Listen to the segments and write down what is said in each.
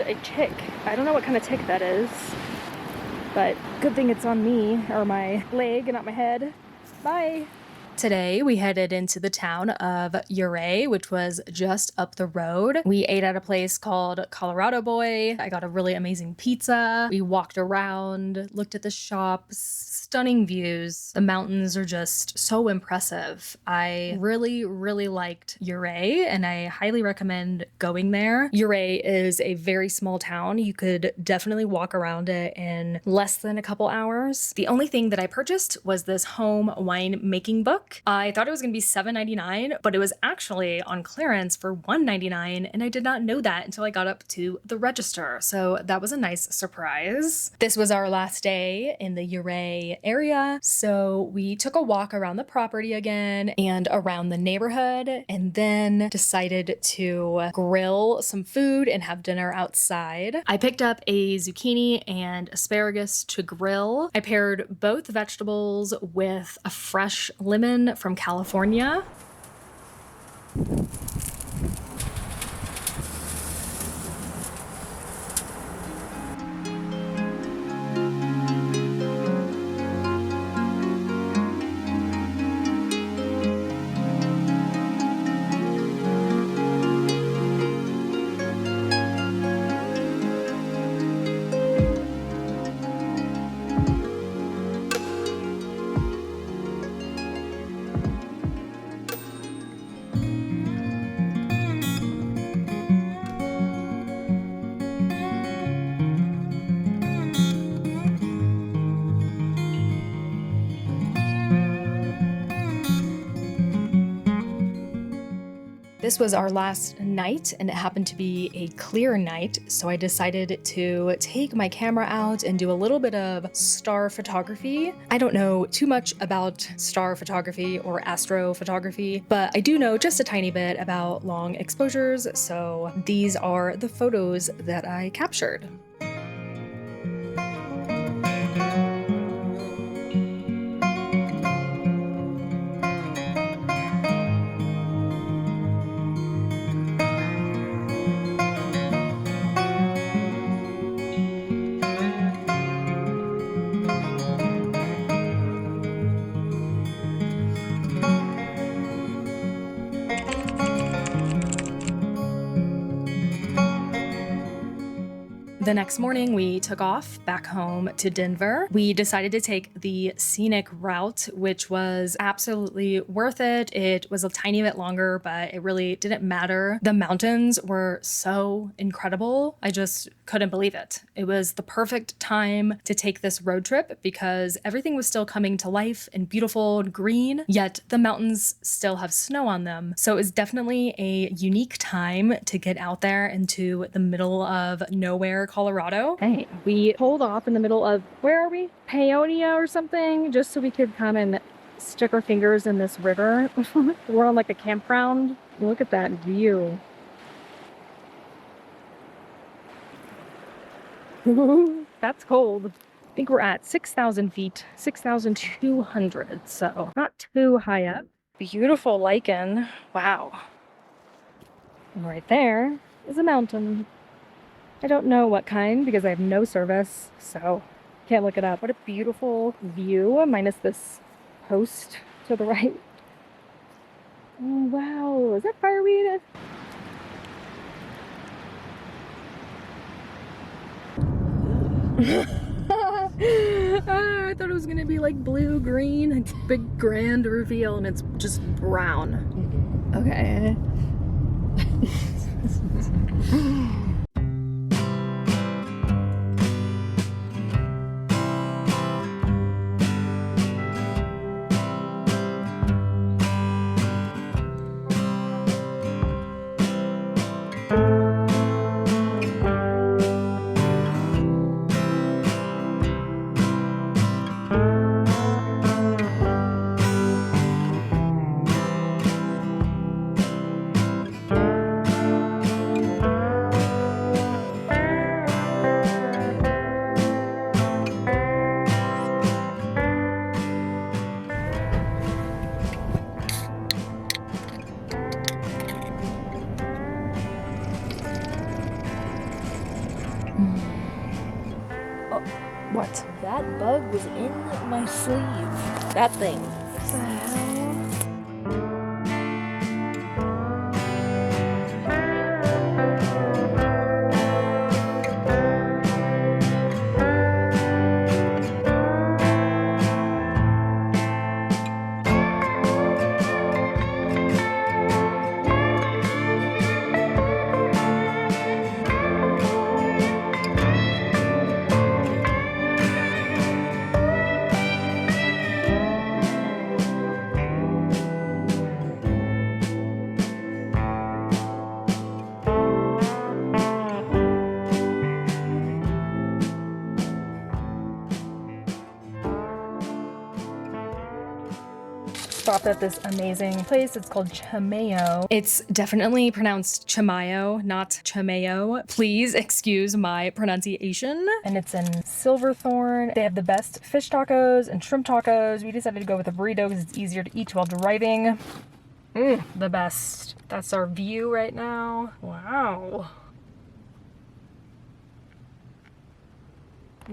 a tick. I don't know what kind of tick that is, but good thing it's on me, or my leg and not my head. Bye. Today, we headed into the town of Ouray, which was just up the road. We ate at a place called Colorado Boy. I got a really amazing pizza. We walked around, looked at the shops, stunning views. The mountains are just so impressive. I really, really liked Ouray, and I highly recommend going there. Ouray is a very small town. You could definitely walk around it in less than a couple hours. The only thing that I purchased was this home wine making book. I thought it was gonna be $7.99, but it was actually on clearance for $1.99, and I did not know that until I got up to the register. So that was a nice surprise. This was our last day in the Ouray area, so we took a walk around the property again and around the neighborhood, and then decided to grill some food and have dinner outside. I picked up a zucchini and asparagus to grill. I paired both vegetables with a fresh lemon from California. This was our last night, and it happened to be a clear night, so I decided to take my camera out and do a little bit of star photography. I don't know too much about star photography or astrophotography, but I do know just a tiny bit about long exposures, so these are the photos that I captured. The next morning, we took off back home to Denver. We decided to take the scenic route, which was absolutely worth it. It was a tiny bit longer, but it really didn't matter. The mountains were so incredible. I just couldn't believe it. It was the perfect time to take this road trip because everything was still coming to life and beautiful and green, yet the mountains still have snow on them. So it was definitely a unique time to get out there into the middle of nowhere, Colorado. Hey, we pulled off in the middle of, where are we? Paonia or something, just so we could come and stick our fingers in this river. We're on like a campground. Look at that view. That's cold. I think we're at 6,000 feet, 6,200, so not too high up. Beautiful lichen. Wow. And right there is a mountain. I don't know what kind because I have no service, so can't look it up. What a beautiful view, minus this post to the right. Oh, wow, is that fireweed? I thought it was gonna be like blue, green, it's big grand reveal, and it's just brown. Okay. Oh, what? That bug was in my sleeve. That thing. What the hell? Stopped at this amazing place. It's called Chamayo. It's definitely pronounced Chamayo, not Chamayo. Please excuse my pronunciation. And it's in Silverthorne. They have the best fish tacos and shrimp tacos. We decided to go with a burrito because it's easier to eat while driving. The best. That's our view right now. Wow.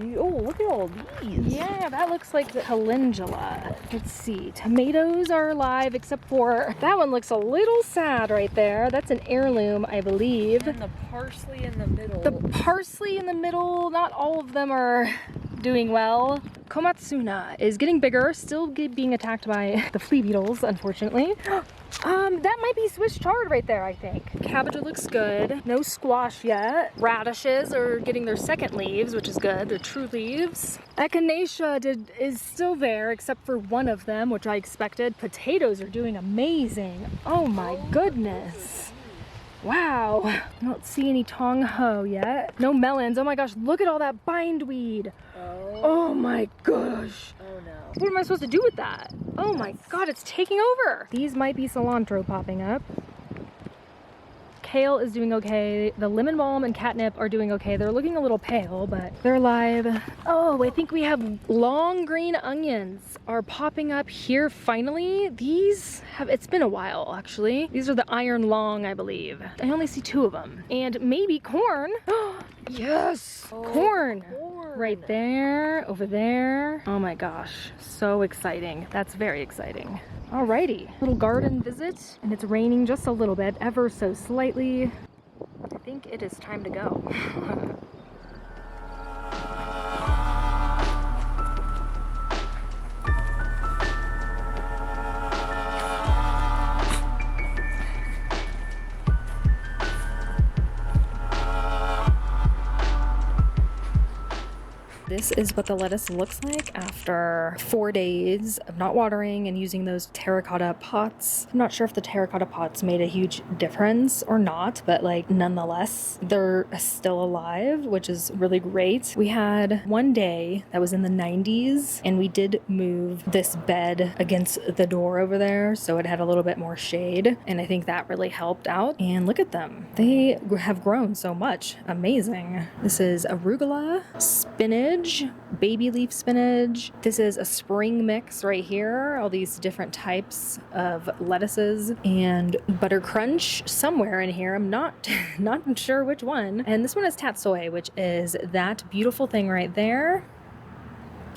Oh, look at all these. Yeah, that looks like calendula. Let's see. Tomatoes are alive except for that one looks a little sad right there. That's an heirloom, I believe. And the parsley in the middle. The parsley in the middle, not all of them are doing well. Komatsuna is getting bigger, still being attacked by the flea beetles, unfortunately. That might be Swiss chard right there, I think. Cabbage looks good. No squash yet. Radishes are getting their second leaves, which is good. They're true leaves. Echinacea is still there, except for one of them, which I expected. Potatoes are doing amazing. Oh my goodness. Wow. I don't see any tong ho yet. No melons. Oh my gosh, look at all that bindweed. Oh my gosh. Oh no. What am I supposed to do with that? Oh my god, it's taking over. These might be cilantro popping up. Kale is doing okay. The lemon balm and catnip are doing okay. They're looking a little pale, but they're alive. Oh, I think we have long green onions are popping up here finally. It's been a while actually. These are the iron long, I believe. I only see 2 of them. And maybe corn. Yes, corn. Right there, over there. Oh my gosh, so exciting. That's very exciting. Alrighty, little garden visit, and it's raining just a little bit, ever so slightly. I think it is time to go. This is what the lettuce looks like after 4 days of not watering and using those terracotta pots. I'm not sure if the terracotta pots made a huge difference or not, but like nonetheless, they're still alive, which is really great. We had one day that was in the 90s and we did move this bed against the door over there, so it had a little bit more shade, and I think that really helped out. And look at them. They have grown so much. Amazing. This is arugula, spinach, baby leaf spinach. This is a spring mix right here. All these different types of lettuces and butter crunch somewhere in here. I'm not sure which one. And this one is tatsoi, which is that beautiful thing right there.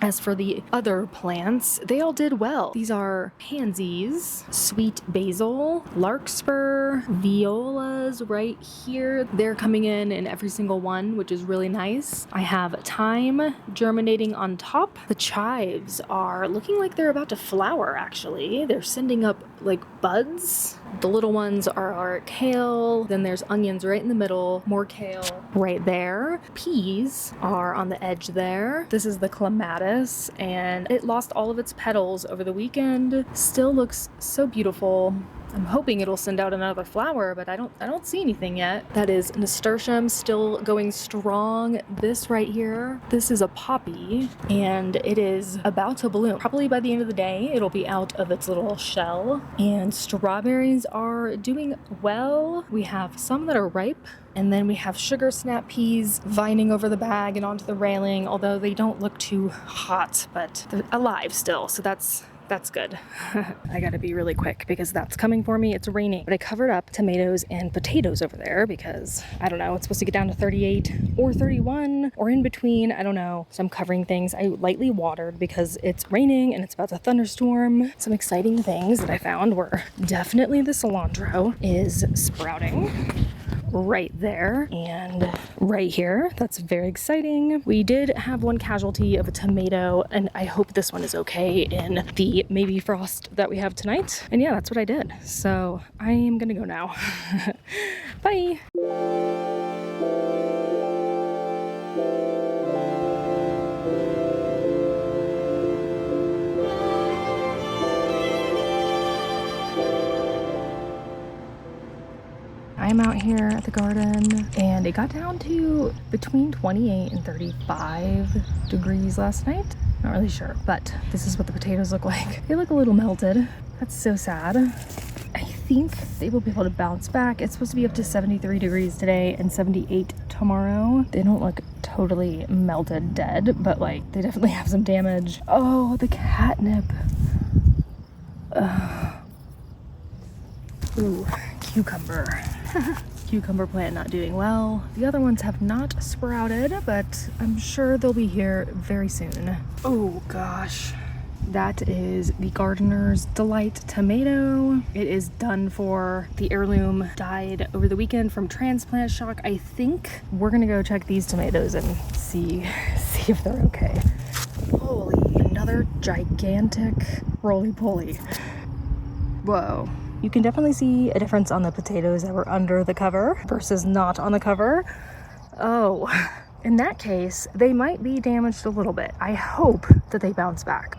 As for the other plants, they all did well. These are pansies, sweet basil, larkspur, violas right here. They're coming in every single one, which is really nice. I have thyme germinating on top. The chives are looking like they're about to flower, actually. They're sending up like buds. The little ones are our kale. Then there's onions right in the middle, more kale right there. Peas are on the edge there. This is the clematis, and it lost all of its petals over the weekend. Still looks so beautiful. I'm hoping it'll send out another flower, but I don't see anything yet. That is nasturtium, still going strong. This right here, this is a poppy, and it is about to bloom. Probably by the end of the day, it'll be out of its little shell. And strawberries are doing well. We have some that are ripe, and then we have sugar snap peas vining over the bag and onto the railing, although they don't look too hot, but they're alive still, so that's That's good. I gotta be really quick because that's coming for me. It's raining. But I covered up tomatoes and potatoes over there because, I don't know, it's supposed to get down to 38 or 31 or in between. I don't know. So I'm covering things. I lightly watered because it's raining and it's about to thunderstorm. Some exciting things that I found were definitely the cilantro is sprouting right there and right here. That's very exciting. We did have one casualty of a tomato, and I hope this one is okay in the maybe frost that we have tonight. And yeah, that's what I did. So I am gonna go now. Bye. I'm out here at the garden and it got down to between 28 and 35 degrees last night. Not really sure, but this is what the potatoes look like. They look a little melted. That's so sad. I think they will be able to bounce back. It's supposed to be up to 73 degrees today and 78 tomorrow. They don't look totally melted dead, but like they definitely have some damage. Oh, the catnip. Ooh, cucumber. Cucumber plant not doing well. The other ones have not sprouted, but I'm sure they'll be here very soon. Oh gosh. That is the Gardener's Delight tomato. It is done for. The heirloom died over the weekend from transplant shock. I think we're gonna go check these tomatoes and see if they're okay. Holy, another gigantic roly-poly. Whoa. You can definitely see a difference on the potatoes that were under the cover versus not on the cover. Oh, in that case, they might be damaged a little bit. I hope that they bounce back.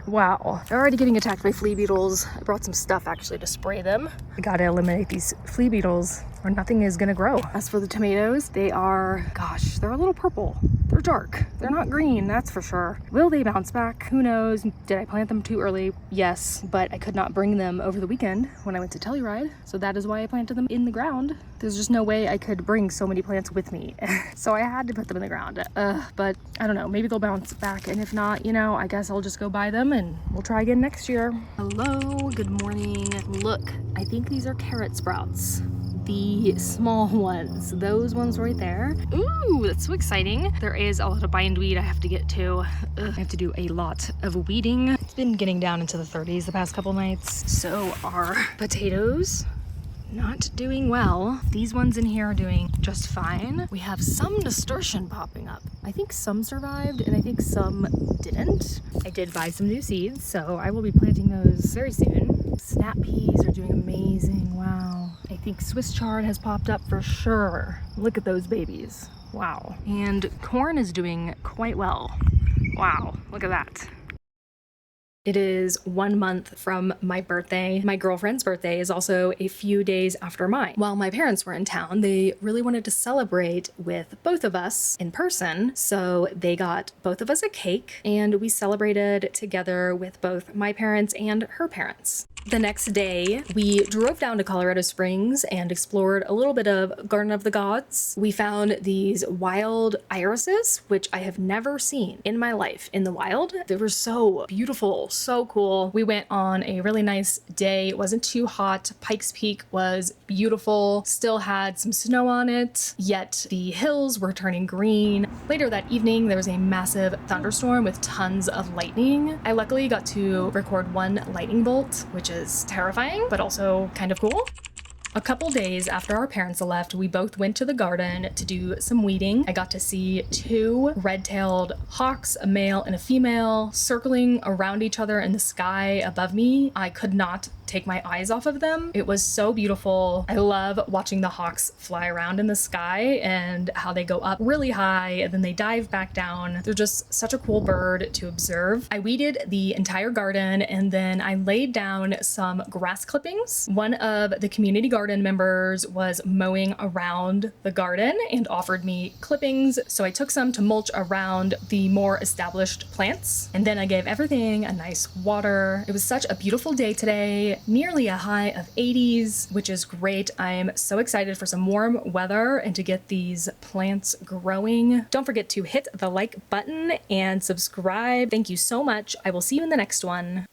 Wow, they're already getting attacked by flea beetles. I brought some stuff actually to spray them. I gotta eliminate these flea beetles or nothing is gonna grow. As for the tomatoes, they are, gosh, they're a little purple. They're dark. They're not green, that's for sure. Will they bounce back? Who knows? Did I plant them too early? Yes, but I could not bring them over the weekend when I went to Telluride. So that is why I planted them in the ground. There's just no way I could bring so many plants with me. So I had to put them in the ground. But I don't know, maybe they'll bounce back. And if not, you know, I guess I'll just go buy them and we'll try again next year. Hello, good morning. Look, I think these are carrot sprouts. The small ones, those ones right there. Ooh, that's so exciting. There is a lot of bindweed I have to get to. I have to do a lot of weeding. It's been getting down into the 30s the past couple nights. So our potatoes, not doing well. These ones in here are doing just fine. We have some nasturtium popping up. I think some survived and I think some didn't. I did buy some new seeds, so I will be planting those very soon. Snap peas are doing amazing. Wow. I think Swiss chard has popped up for sure. Look at those babies. Wow. And corn is doing quite well. Wow, look at that. It is 1 month from my birthday. My girlfriend's birthday is also a few days after mine. While my parents were in town, they really wanted to celebrate with both of us in person. So they got both of us a cake and we celebrated together with both my parents and her parents. The next day, we drove down to Colorado Springs and explored a little bit of Garden of the Gods. We found these wild irises, which I have never seen in my life in the wild. They were so beautiful, so cool. We went on a really nice day. It wasn't too hot. Pikes Peak was beautiful, still had some snow on it, yet the hills were turning green. Later that evening, there was a massive thunderstorm with tons of lightning. I luckily got to record one lightning bolt, which is terrifying, but also kind of cool. A couple days after our parents left, we both went to the garden to do some weeding. I got to see 2 red-tailed hawks, a male and a female, circling around each other in the sky above me. I could not take my eyes off of them. It was so beautiful. I love watching the hawks fly around in the sky and how they go up really high and then they dive back down. They're just such a cool bird to observe. I weeded the entire garden and then I laid down some grass clippings. One of the community garden members was mowing around the garden and offered me clippings. So I took some to mulch around the more established plants. And then I gave everything a nice water. It was such a beautiful day today. nearly a high of 80s, which is great. I'm so excited for some warm weather and to get these plants growing. Don't forget to hit the like button and subscribe. Thank you so much. I will see you in the next one.